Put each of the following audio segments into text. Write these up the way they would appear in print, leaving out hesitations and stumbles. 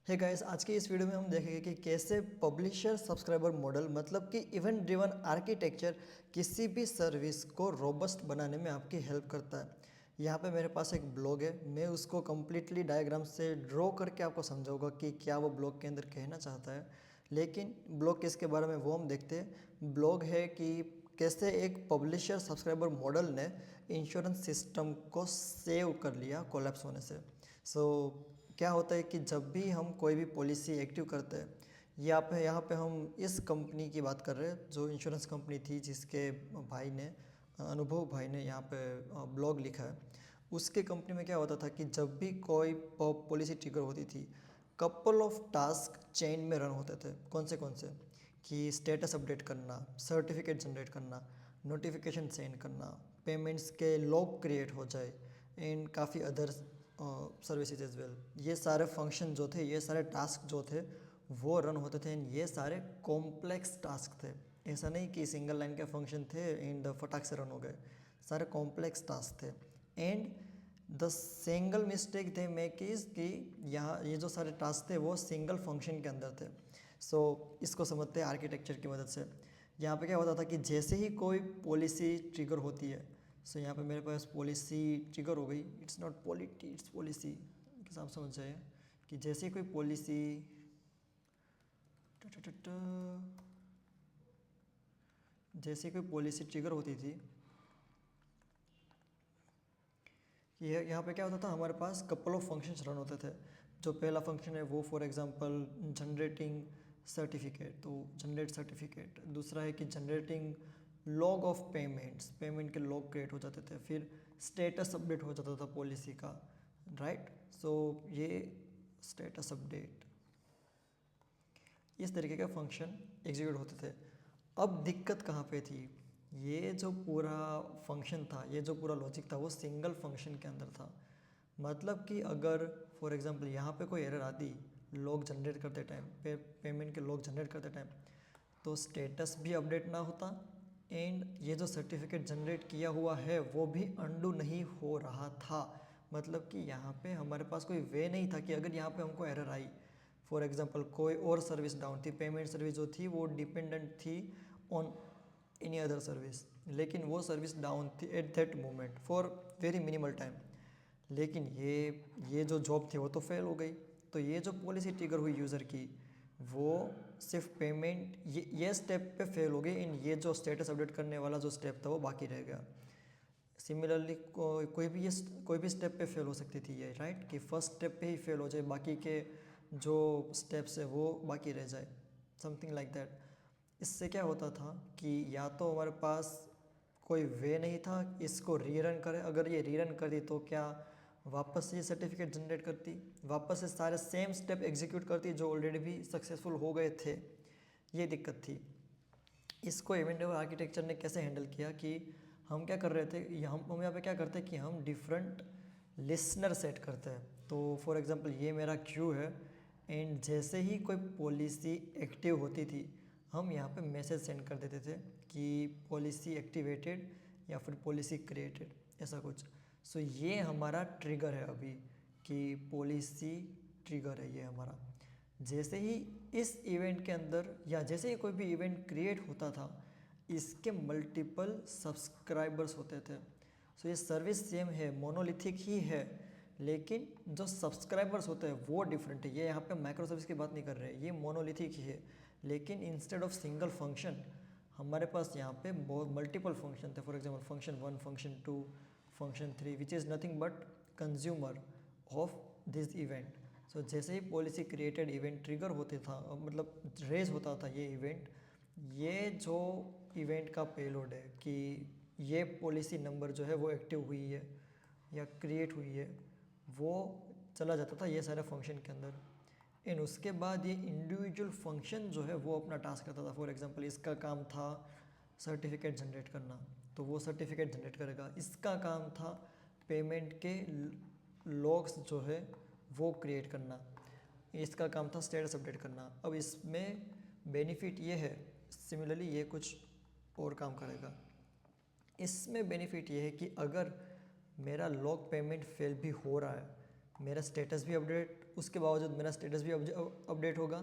Hey guys, आज की इस वीडियो में हम देखेंगे कि कैसे पब्लिशर सब्सक्राइबर मॉडल मतलब कि इवेंट ड्रिवन आर्किटेक्चर किसी भी सर्विस को रोबस्ट बनाने में आपकी हेल्प करता है। यहाँ पे मेरे पास एक ब्लॉग है, मैं उसको कम्प्लीटली डायग्राम से ड्रॉ करके आपको समझाऊंगा कि क्या वो ब्लॉग के अंदर कहना चाहता है। लेकिन ब्लॉग किसके बारे में वो हम देखते हैं। ब्लॉग है कि कैसे एक पब्लिशर सब्सक्राइबर मॉडल ने इंश्योरेंस सिस्टम को सेव कर लिया कोलैप्स होने से। क्या होता है कि जब भी हम कोई भी पॉलिसी एक्टिव करते हैं, यहाँ पे हम इस कंपनी की बात कर रहे हैं जो इंश्योरेंस कंपनी थी, जिसके भाई ने अनुभव भाई ने यहाँ पे ब्लॉग लिखा है। उसके कंपनी में क्या होता था कि जब भी कोई पॉलिसी ट्रिगर होती थी, कपल ऑफ टास्क चेन में रन होते थे। कौन से कि स्टेटस अपडेट करना, सर्टिफिकेट जनरेट करना, नोटिफिकेशन सेंड करना, पेमेंट्स के लॉग क्रिएट हो जाए एंड काफ़ी अदर सर्विसेज एज वेल। ये सारे फंक्शन जो थे, ये सारे टास्क जो थे वो रन होते थे एंड ये सारे कॉम्प्लेक्स टास्क थे। ऐसा नहीं कि सिंगल लाइन के फंक्शन थे एंड फटाक से रन हो गए, सारे कॉम्प्लेक्स टास्क थे। And the single mistake they make is कि यहाँ ये जो सारे टास्क थे वो सिंगल फंक्शन के अंदर थे। इसको समझते हैं आर्किटेक्चर की मदद से। यहाँ पे क्या होता था कि जैसे ही कोई पॉलिसी ट्रिगर होती है, यहाँ पे मेरे पास पॉलिसी ट्रिगर हो गई, it's not polity it's policy के हिसाब समझ जाए कि जैसे ही कोई पॉलिसी जैसे कोई पॉलिसी ट्रिगर होती थी, ये यहाँ पे क्या होता था, हमारे पास कपल ऑफ फंक्शंस रन होते थे। जो पहला फंक्शन है वो फॉर एग्जांपल जनरेटिंग सर्टिफिकेट, तो जनरेट सर्टिफिकेट। दूसरा है कि generating log of payments, payment के लॉग क्रिएट हो जाते थे। फिर स्टेटस अपडेट हो जाता था पॉलिसी का, राइट। ये स्टेटस अपडेट, इस तरीके के फंक्शन एग्जीक्यूट होते थे। अब दिक्कत कहाँ पे थी, ये जो पूरा फंक्शन था, ये जो पूरा लॉजिक था वो सिंगल फंक्शन के अंदर था। मतलब कि अगर फॉर एग्जांपल यहाँ पे कोई एरर आती लॉग जनरेट करते टाइम, पेमेंट के लॉग जनरेट करते टाइम, तो स्टेटस भी अपडेट ना होता एंड ये जो सर्टिफिकेट जनरेट किया हुआ है वो भी अंडू नहीं हो रहा था। मतलब कि यहाँ पे हमारे पास कोई वे नहीं था कि अगर यहाँ पे हमको एरर आई, फॉर एग्जांपल कोई और सर्विस डाउन थी, पेमेंट सर्विस जो थी वो डिपेंडेंट थी ऑन एनी अदर सर्विस, लेकिन वो सर्विस डाउन थी at that moment for very minimal time, लेकिन ये जो जॉब थी वो तो फेल हो गई। तो ये जो पॉलिसी ट्रिगर हुई यूज़र की, वो सिर्फ पेमेंट ये स्टेप पे फेल हो गई एंड ये जो स्टेटस अपडेट करने वाला जो स्टेप था वो बाकी रह गया। सिमिलरली कोई भी स्टेप पे फेल हो सकती थी ये, राइट, कि फर्स्ट स्टेप पे ही फेल हो जाए, बाकी के जो स्टेप्स है वो बाकी रह जाए, समथिंग लाइक दैट। इससे क्या होता था कि या तो हमारे पास कोई वे नहीं था इसको रीरन करे, अगर ये रीरन करती तो क्या वापस से ये सर्टिफिकेट जनरेट करती, वापस से सारे सेम स्टेप एग्जीक्यूट करती जो ऑलरेडी भी सक्सेसफुल हो गए थे। ये दिक्कत थी। इसको इवेंट ड्रिवन आर्किटेक्चर ने कैसे हैंडल किया कि हम क्या कर रहे थे, हम यहाँ पे क्या करते हैं कि हम डिफरेंट लिसनर सेट करते हैं। तो फॉर एग्जांपल ये मेरा क्यू है एंड जैसे ही कोई पॉलिसी एक्टिव होती थी, हम यहाँ पे मैसेज सेंड कर देते थे कि पॉलिसी एक्टिवेटेड या फिर पॉलिसी क्रिएटेड, ऐसा कुछ। ये हमारा ट्रिगर है अभी कि पॉलिसी ट्रिगर है ये हमारा। जैसे ही इस इवेंट के अंदर या जैसे ही कोई भी इवेंट क्रिएट होता था, इसके मल्टीपल सब्सक्राइबर्स होते थे। ये सर्विस सेम है, मोनोलिथिक ही है, लेकिन जो सब्सक्राइबर्स होते हैं वो डिफरेंट है। ये यहाँ पे माइक्रो सर्विस की बात नहीं कर रहे हैं, ये मोनोलिथिक ही है, लेकिन इंस्टेड ऑफ सिंगल फंक्शन हमारे पास यहाँ पे बहुत मल्टीपल फंक्शन थे। For example function 1, function 2, function 3, which is nothing but consumer of this event. जैसे ही पॉलिसी क्रिएटेड इवेंट ट्रिगर होते था, मतलब रेज होता था ये इवेंट, ये जो इवेंट का पेलोड है कि ये पॉलिसी नंबर जो है वो एक्टिव हुई है या क्रिएट हुई है, वो चला जाता था ये सारे फंक्शन के अंदर। एंड उसके बाद ये इंडिविजुअल फंक्शन जो है वो अपना टास्क करता था। फॉर एग्जांपल इसका काम था सर्टिफिकेट जनरेट करना, तो वो सर्टिफिकेट जनरेट करेगा। इसका काम था पेमेंट के लॉग्स जो है वो क्रिएट करना, इसका काम था स्टेटस अपडेट करना। अब इसमें बेनिफिट ये है, सिमिलरली ये कुछ और काम करेगा। इसमें बेनिफिट ये है कि अगर मेरा लॉग पेमेंट फेल भी हो रहा है मेरा स्टेटस भी अपडेट, उसके बावजूद मेरा स्टेटस भी अपडेट होगा,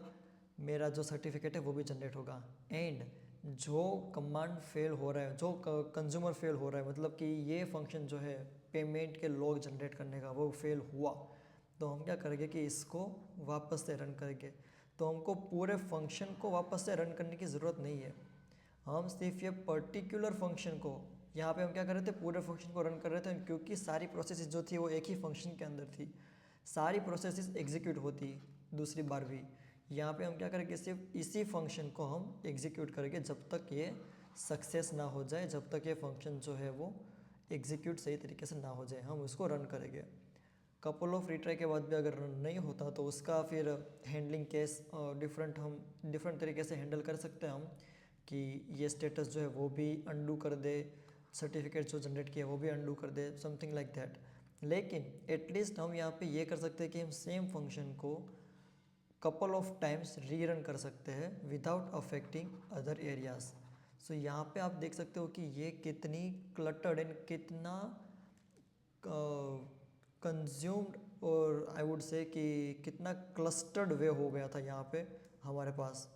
मेरा जो सर्टिफिकेट है वो भी जनरेट होगा। एंड जो कमांड फेल हो रहा है, जो कंज्यूमर फेल हो रहा है, मतलब कि ये फंक्शन जो है पेमेंट के लॉग जनरेट करने का वो फेल हुआ, तो हम क्या करेंगे कि इसको वापस से रन करेंगे। तो हमको पूरे फंक्शन को वापस से रन करने की ज़रूरत नहीं है, हम सिर्फ ये पर्टिकुलर फंक्शन को, यहाँ पे हम क्या कर रहे थे, पूरे फंक्शन को रन कर रहे थे, क्योंकि सारी प्रोसेसेस जो थी वो एक ही फंक्शन के अंदर थी, सारी प्रोसेसेस एग्जीक्यूट होती दूसरी बार भी। यहाँ पे हम क्या करेंगे, सिर्फ इसी फंक्शन को हम एग्जीक्यूट करेंगे जब तक ये सक्सेस ना हो जाए, जब तक ये फंक्शन जो है वो एग्जीक्यूट सही तरीके से ना हो जाए, हम उसको रन करेंगे। कपल ऑफ रिट्राई के बाद भी अगर रन नहीं होता तो उसका फिर हैंडलिंग केस हम डिफरेंट तरीके से हैंडल कर सकते हैं हम, कि ये स्टेटस जो है वो भी अंडू कर दे, सर्टिफिकेट जो जनरेट किया वो भी अंडू कर दे, समथिंग लाइक दैट। लेकिन एटलीस्ट हम यहाँ पे ये कर सकते हैं कि हम सेम फंक्शन को कपल ऑफ टाइम्स रीरन कर सकते हैं विदाउट अफेक्टिंग अदर एरियाज। सो यहाँ पे आप देख सकते हो कि ये कितनी क्लटर्ड एंड कितना कंज्यूम्ड, और आई वुड से कि कितना क्लस्टर्ड वे हो गया था यहाँ पे हमारे पास।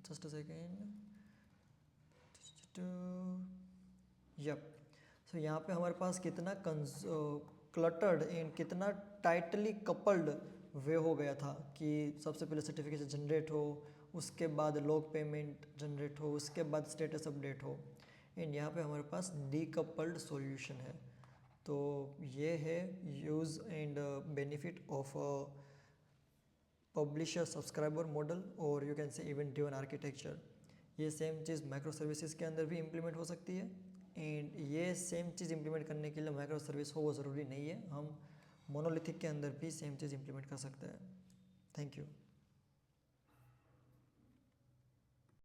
Just a second, yup. So यहाँ पे हमारे पास कितना क्लटर्ड एंड कितना टाइटली कपल्ड वे हो गया था कि सबसे पहले सर्टिफिकेट जनरेट हो, उसके बाद लॉग पेमेंट जनरेट हो, उसके बाद स्टेटस अपडेट हो, एंड यहाँ पे हमारे पास डीकपल्ड सॉल्यूशन है। तो ये है use and benefit of publisher subscriber model, और you can say event driven architecture. ये सेम चीज़ माइक्रो सर्विसेज के अंदर भी इम्प्लीमेंट हो सकती है, एंड ये सेम चीज़ इम्प्लीमेंट करने के लिए माइक्रो सर्विस हो वो ज़रूरी नहीं है, हम मोनोलिथिक के अंदर भी सेम चीज़ इम्प्लीमेंट कर सकते हैं। Thank you.